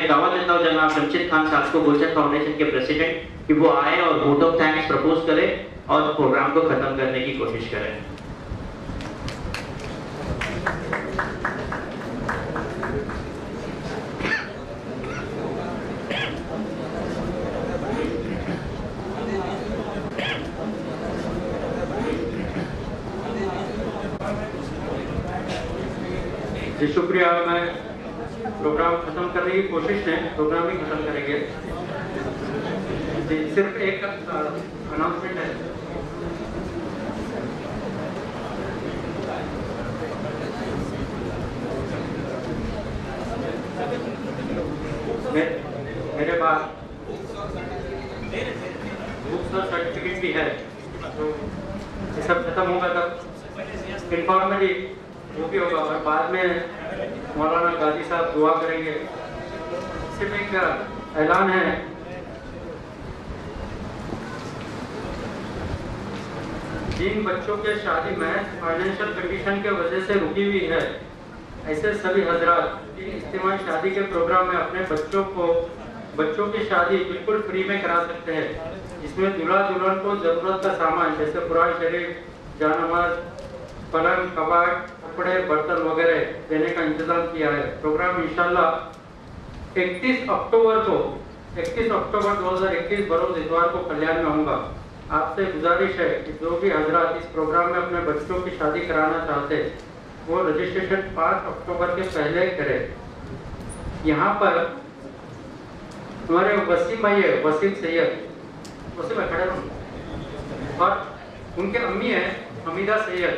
मैं दावा देता हूँ जनाब शमशेद खान साहब को, गुलशन फाउंडेशन के प्रेसिडेंट, कि वो आए और वोट ऑफ थैंक्स प्रपोज करें और प्रोग्राम को खत्म करने की कोशिश करें। जी शुक्रिया। मैं प्रोग्राम खत्म करने की कोशिश है, प्रोग्राम ही खत्म करेंगे। जी सिर्फ एक अनाउंसमेंट है। मेरे पास बुक्स और सर्टिफिकेट भी है, तो ये सब खत्म होगा तब इन्फॉर्मली वो भी होगा और बाद में मौलाना गाजी साहब दुआ करेंगे। सिर्फ एक ऐलान है, जिन बच्चों के शादी महज फाइनेंशियल कंडीशन के वजह से रुकी हुई है, ऐसे सभी हजरात की इज्तिमाई शादी के प्रोग्राम में अपने बच्चों की शादी बिल्कुल फ्री में करा सकते हैं। इसमें दूल्हा दुल्हन को जरूरत का सामान जैसे कुरान शरीफ, जानमाज, पलंग, कबाड़, कपड़े, बर्तन वगैरह देने का इंतजाम किया है। प्रोग्राम इंशाल्लाह 31 अक्टूबर 2021 बरोज इतवार को कल्याण में होगा। आपसे गुजारिश है कि जो भी हजरात इस प्रोग्राम में अपने बच्चों की शादी कराना चाहते हैं वो रजिस्ट्रेशन 5 अक्टूबर के पहले करें। यहाँ पर हमारे वसीम भाई है, वसीम सैयद, वसीम खड़े रहो, और उनके अम्मी है हमीदा सैयद।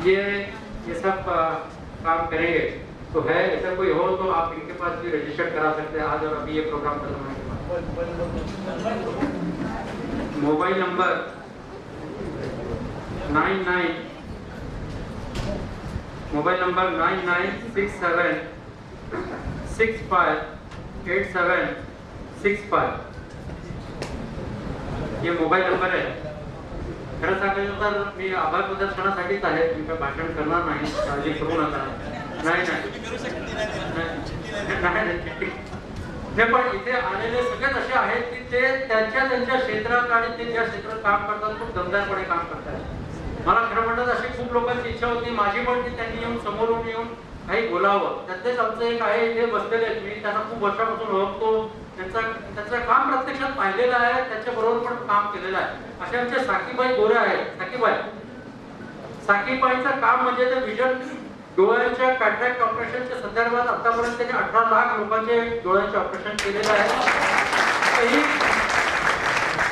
ये सब काम करेंगे। तो है ऐसा कोई हो तो आप इनके पास भी रजिस्टर करा सकते हैं आज और अभी ये प्रोग्राम खत्म होने के बाद। मोबाइल नंबर 99658765 ये मोबाईल नंबर आहे। खरं सांगायचं तर मी आभार प्रदर्शनासाठीच आहे, मी काय भाषण करणार नाही, काळजी करू नका। नाही पण इथे आलेले सगळेच असे आहेत की ते त्यांच्या क्षेत्रात आणि ते ज्या क्षेत्रात काम करतात खूप दमदारपणे काम करतात। मला खरं म्हणतात अशी खूप लोकांची इच्छा होती, माझी पण की त्यांनी येऊन समोरून येऊन काही बोलावं। त्यातलेच आमचं एक आहे इथे बसलेले, मी त्यांना खूप वर्षापासून ओळखतो, त्यांचं काम प्रत्यक्षात पाहिलेलं आहे, त्याच्या बरोबर पण काम केलेलं आहे। असे आमचे साकीबाई गोरे आहेत। साकीबाईचं काम म्हणजे ते विजन डोळ्यांच्या कॅटरॅक्ट ऑपरेशनच्या संदर्भात आतापर्यंत त्यांनी 18 लाख लोकांचे डोळ्यांचे ऑपरेशन केलेलं आहे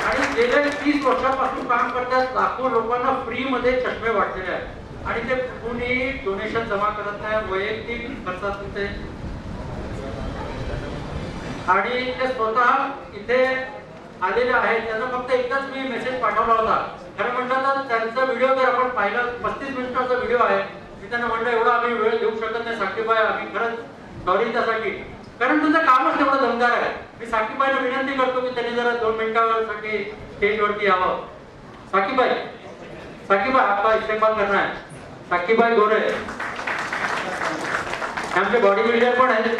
आणि गेले 30 वर्षापासून काम करतात। लाखो लोकांना फ्री मध्ये चष्मे वाटलेले आहेत आणि ते कुणी डोनेशन जमा करत नाही, वैयक्तिक खर्चातून ते, आणि ते स्वतः इथे आलेले आहेत। त्यांना फक्त एकच मी मेसेज पाठवला होता। खरं म्हटलं तर त्यांचा व्हिडिओ जर आपण पाहिला 35 मिनिटाचा व्हिडिओ आहे। मी त्यांना म्हटलं एवढा आम्ही वेळ देऊ शकत नाही साकीबाई, आम्ही खरंच सॉरी त्यासाठी, कारण तुमचं कामच तेवढं दमदार आहे। मी साकीबाईला विनंती करतो की त्यांनी जरा 2 मिनिटांसाठी स्टेजवरती यावं। साकीबाई आपका इस्तेमाल करना है। साकीबाई गोरे आमचे बॉडी बिल्डर पण आहेत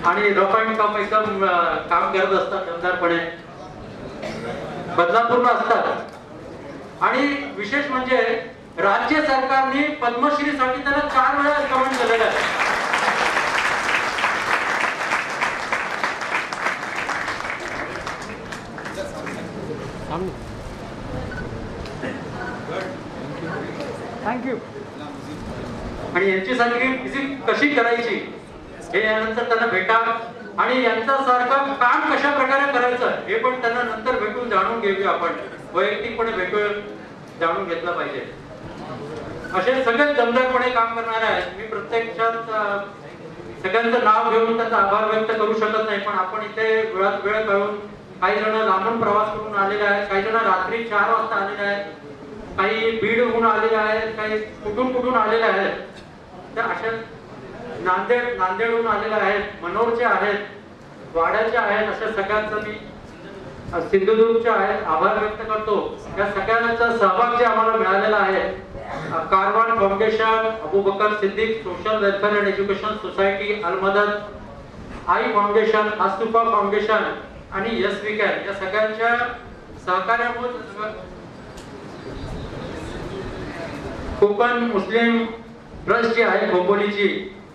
आणि रफ अँड टफ एकदम काम करत असतात दमदारपणे, बदलापूरला असतात। आणि विशेष म्हणजे राज्य सरकारने पद्मश्रीसाठी त्याला 4 वेळा रिकमेंड केलेलं आहे। थँक्यू। आणि यांची सांगितली विजिट कशी करायची हे यानंतर त्यांना भेटा आणि यांच्यासारखं काम कशा प्रकारे करायचं हे पण त्यांना नंतर भेटून जाणून घेऊया। आपण वैयक्तिकपणे भेटून जाणून घेतलं पाहिजे। असे सगळे दमदारपणे काम करणारे आहेत। मी प्रत्यक्षात सगळ्यांचं नाव घेऊन त्यांचा आभार व्यक्त करू शकत नाही, पण आपण इथे वेळात वेळ काढून, काही जण लांबून प्रवास करून आलेले आहेत, काही जण रात्री 4 वाजता आलेले आहेत, काही बीडहून आलेले आहेत, काही कुठून आलेले आहेत। तर अशा नांदेडहून आलेले आहेत, मनोरचे आहेत, वाड्याचे आहेत, अशा सगळ्यांचं मी सिंधुदुर्गचे आहेत आभार व्यक्त करतो या सगळ्यांचा सहभाग जे आम्हाला मिळालेला आहे. Karwan foundation, Abu Bakar Siddiq social welfare and education society, Al Madad, Aai foundation, आस्तुफा फाउंडेशन आणि यस वी कॅन या सगळ्यांच्या सहकार्यामुळे कोकण मुस्लिम ट्रस्ट जी आहे खोपोलीची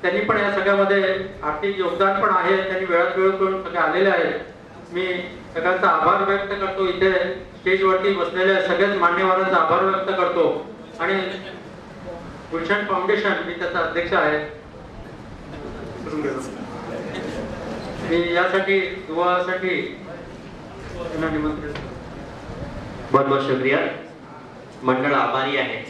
त्यांनी पण या सगळ्यामध्ये आर्थिक योगदान पण आहे. त्यांनी वेळात वेळ करून सगळे आलेले आहेत. मी सगळ्यांचा आभार व्यक्त करतो. इथे स्टेजवरती बसलेल्या सगळ्याच मान्यवरांचा आभार व्यक्त करतो. आणि गुलशन फाउंडेशन मी त्याचा अध्यक्ष आहे. मी यासाठी दुआसाठी निमंत्रण. बहुत बहुत शुक्रिया. मंडळ आभारी आहे.